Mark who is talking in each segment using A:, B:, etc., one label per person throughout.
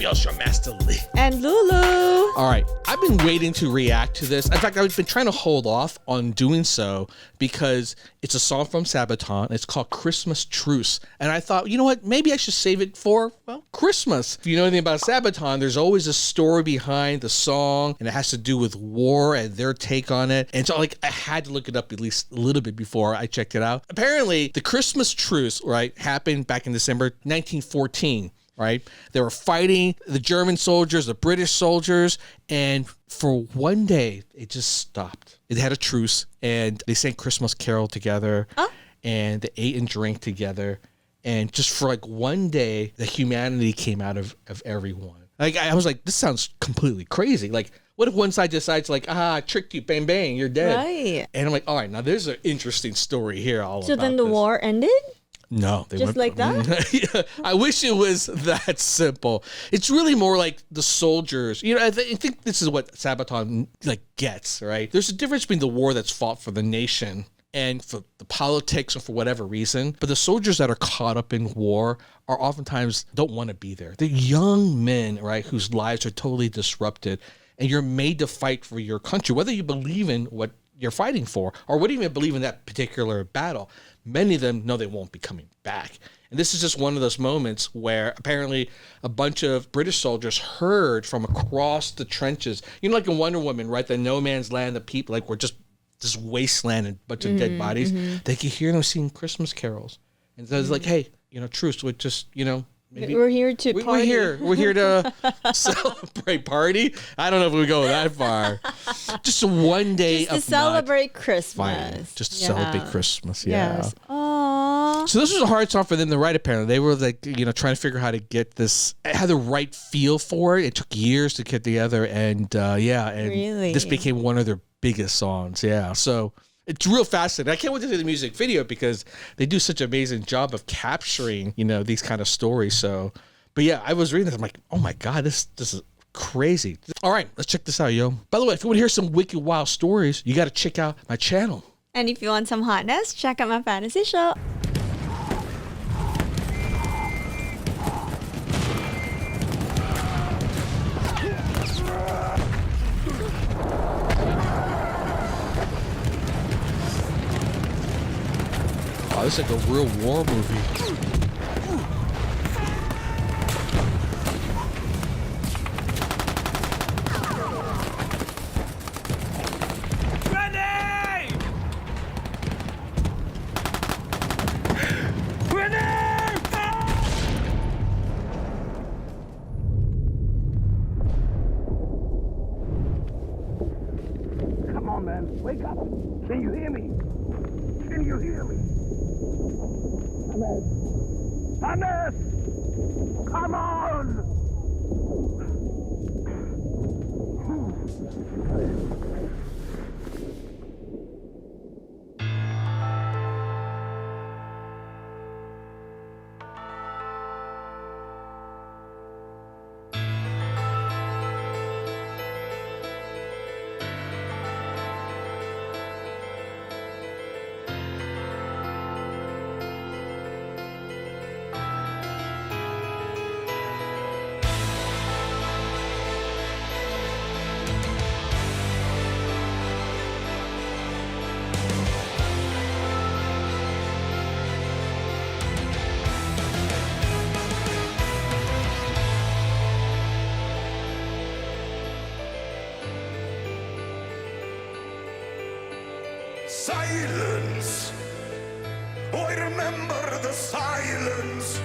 A: Yo, it's your Master Lee.
B: And Lulu.
A: All right, I've been waiting to react to this. In fact, I've been trying to hold off on doing so because it's a song from Sabaton. It's called Christmas Truce. And I thought, you know what? Maybe I should save it for, well, Christmas. If you know anything about Sabaton, there's always a story behind the song, and it has to do with war and their take on it. And so, like, I had to look it up at least a little bit before I checked it out. Apparently, the Christmas Truce, right, happened back in December 1914. Right? They were fighting the German soldiers, the British soldiers, and for one day, it just stopped. It had a truce, and they sang Christmas Carol together, and they ate and drank together, and just for like one day, the humanity came out of everyone. Like, I was like, this sounds completely crazy. Like, what if one side decides like, I tricked you, bang, bang, you're dead.
B: Right.
A: And I'm like, all right, now there's an interesting story here all
B: So
A: about
B: then the
A: this.
B: war ended?
A: No, they
B: Just like that?
A: Yeah, I wish it was that simple. It's really more like the soldiers. You know, I think this is what Sabaton like gets, right? There's a difference between the war that's fought for the nation and for the politics or for whatever reason. But the soldiers that are caught up in war are oftentimes don't want to be there. They're young men, right, whose lives are totally disrupted. And you're made to fight for your country, whether you believe in what you're fighting for or wouldn't even believe in that particular battle. Many of them know they won't be coming back. And this is just one of those moments where apparently a bunch of British soldiers heard from across the trenches, you know, like in Wonder Woman, right? The no man's land, the people like were just this wasteland and a bunch of dead bodies. They could hear them singing Christmas carols. And so it's like, hey, you know, truce with just, you know, maybe
B: We're here to party.
A: We're here to celebrate, party. I don't know if we go that far. Just a one day
B: Just to
A: of
B: celebrate
A: not
B: Christmas.
A: fighting. Just to celebrate Christmas. Yeah.
B: Yes. Aww.
A: So this was a hard song for them to write. Apparently, they were like, you know, trying to figure out how to get this, had the right feel for it. It took years to get together, and
B: Really?
A: this became one of their biggest songs. Yeah. So it's real fascinating. I can't wait to see the music video because they do such an amazing job of capturing, you know, these kind of stories. So, but yeah, I was reading this. I'm like, oh my God, this is crazy. All right, let's check this out, yo. By the way, if you want to hear some wicked wild stories, you got to check out my channel.
B: And if you want some hotness, check out my fantasy show.
A: Oh, this is like a real war movie.
C: Come on, man. Wake up. Can you hear me? Can you hear me? Hannes! Come on!
D: Silence. Oh, I remember the silence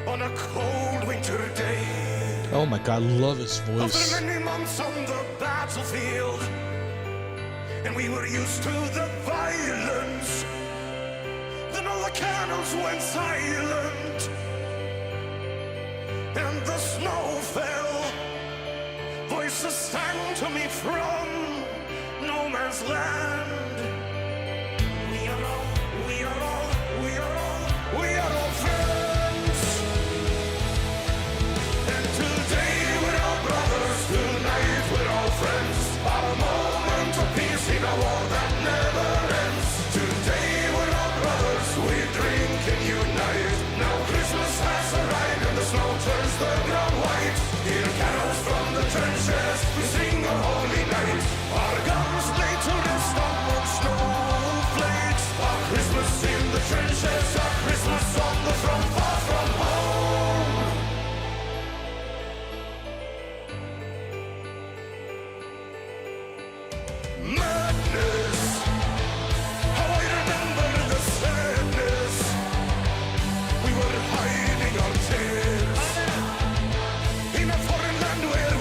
D: on a cold winter day.
A: Oh my God, I love his voice.
D: After many months on the battlefield, and we were used to the violence. Then all the candles went silent, and the snow fell. Voices sang to me from no man's land. We are all, we are all, we are all, we are all friends. And today we're all brothers, tonight we're all friends. Our moment of peace in a war that never ends. Today we're all brothers, we drink and unite. Now Christmas has arrived and the snow turns the ground white. lights, hear carols from the trenches. We sing a holy night. Our guns laid to rest on snowflakes. Our Christmas in the trenches, our Christmas on the front, far from home. Madness, how I remember the sadness. We were hiding our tears in a foreign land where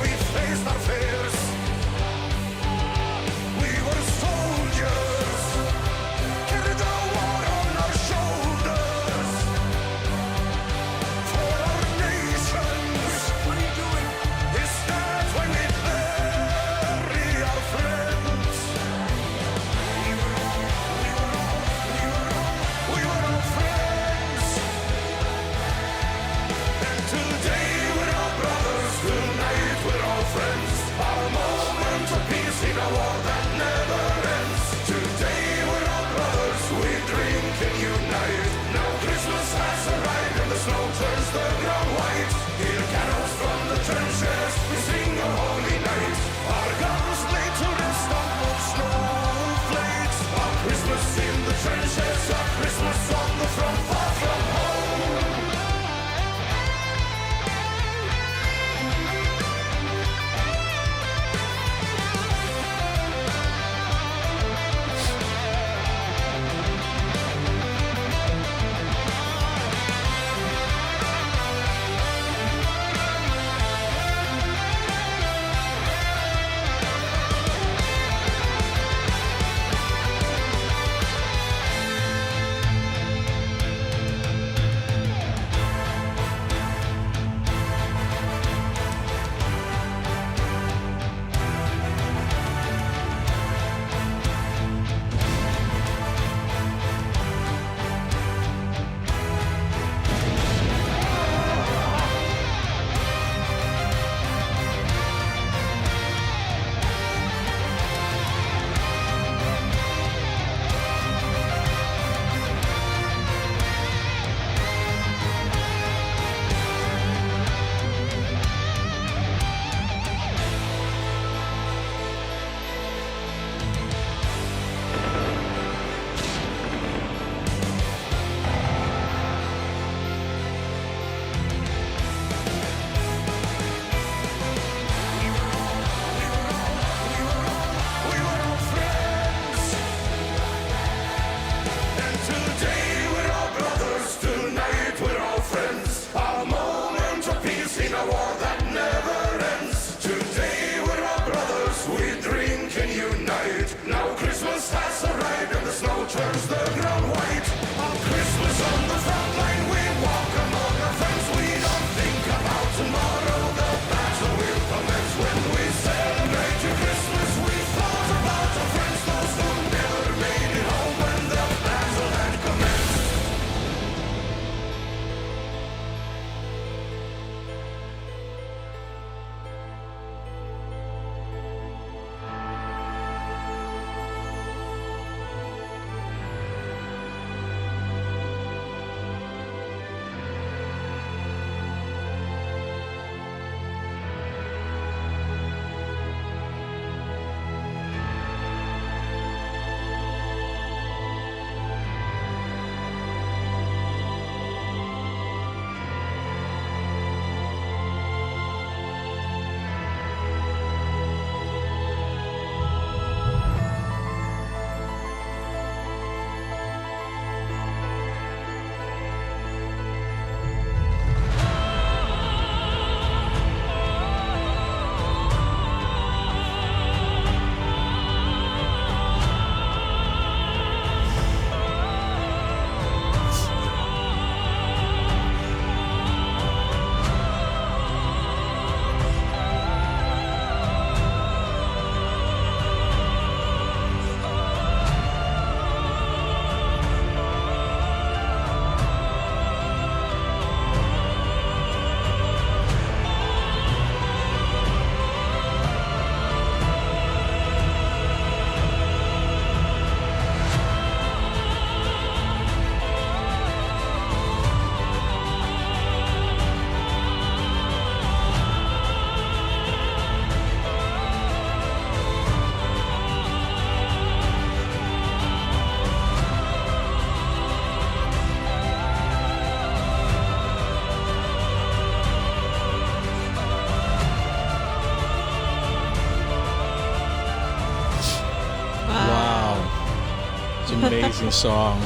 A: amazing song.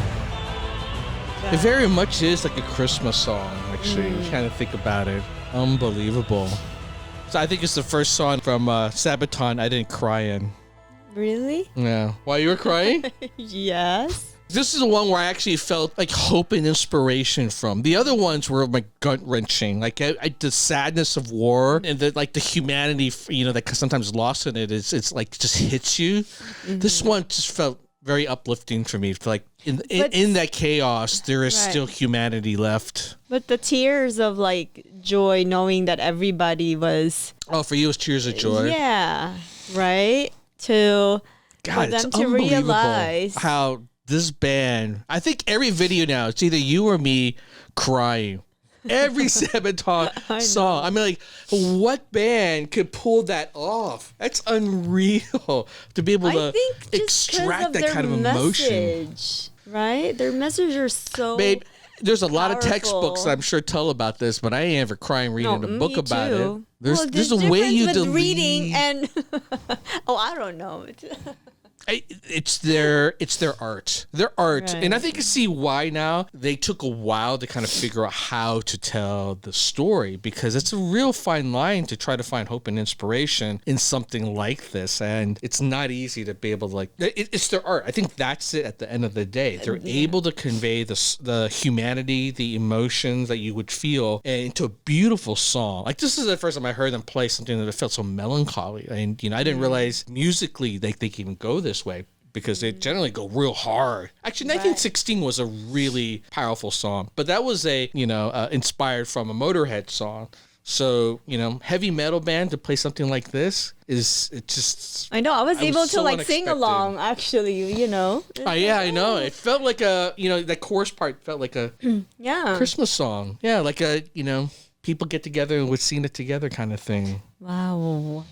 A: It very much is like a Christmas song, actually. You kind of think about it. Unbelievable. So I think it's the first song from Sabaton I didn't cry in.
B: Really?
A: Yeah. Why, you were crying?
B: Yes.
A: This is the one where I actually felt like hope and inspiration from. The other ones were like gut wrenching, like the sadness of war and the humanity, that sometimes lost in it. It's like just hits you. Mm-hmm. This one just felt very uplifting for me. Like in that chaos, there is still humanity left.
B: But the tears of like joy, knowing that everybody was.
A: Oh, for you, it was tears of joy.
B: Yeah. Right. For
A: God, it's
B: them to
A: unbelievable
B: realize
A: how this band, I think every video now, it's either you or me crying. Every Sabaton song. I mean, like, what band could pull that off? That's unreal to be able to extract that kind of emotion.
B: Right? Their messages are so
A: Babe, there's a lot of
B: powerful.
A: textbooks I'm sure tell about this, but I ain't ever crying reading a book about
B: too.
A: it. There's a way you
B: with reading and I don't know.
A: It's their art. Their art.
B: Right.
A: And I think you see why now they took a while to kind of figure out how to tell the story, because it's a real fine line to try to find hope and inspiration in something like this. And it's not easy to be able to it's their art. I think that's it at the end of the day. They're able to convey the humanity, the emotions that you would feel into a beautiful song. Like, this is the first time I heard them play something that felt so melancholy. And, I didn't realize musically they can even go this way, because they generally go real hard. Actually, 1916 was a really powerful song, but that was inspired from a Motorhead song. So, heavy metal band to play something like this
B: I know. I was able to
A: so
B: sing
A: unexpected.
B: along, actually,
A: Oh, yeah, I know. It felt like that chorus part felt like a Christmas song. Yeah, like people get together and would sing it together kind of thing.
B: Wow.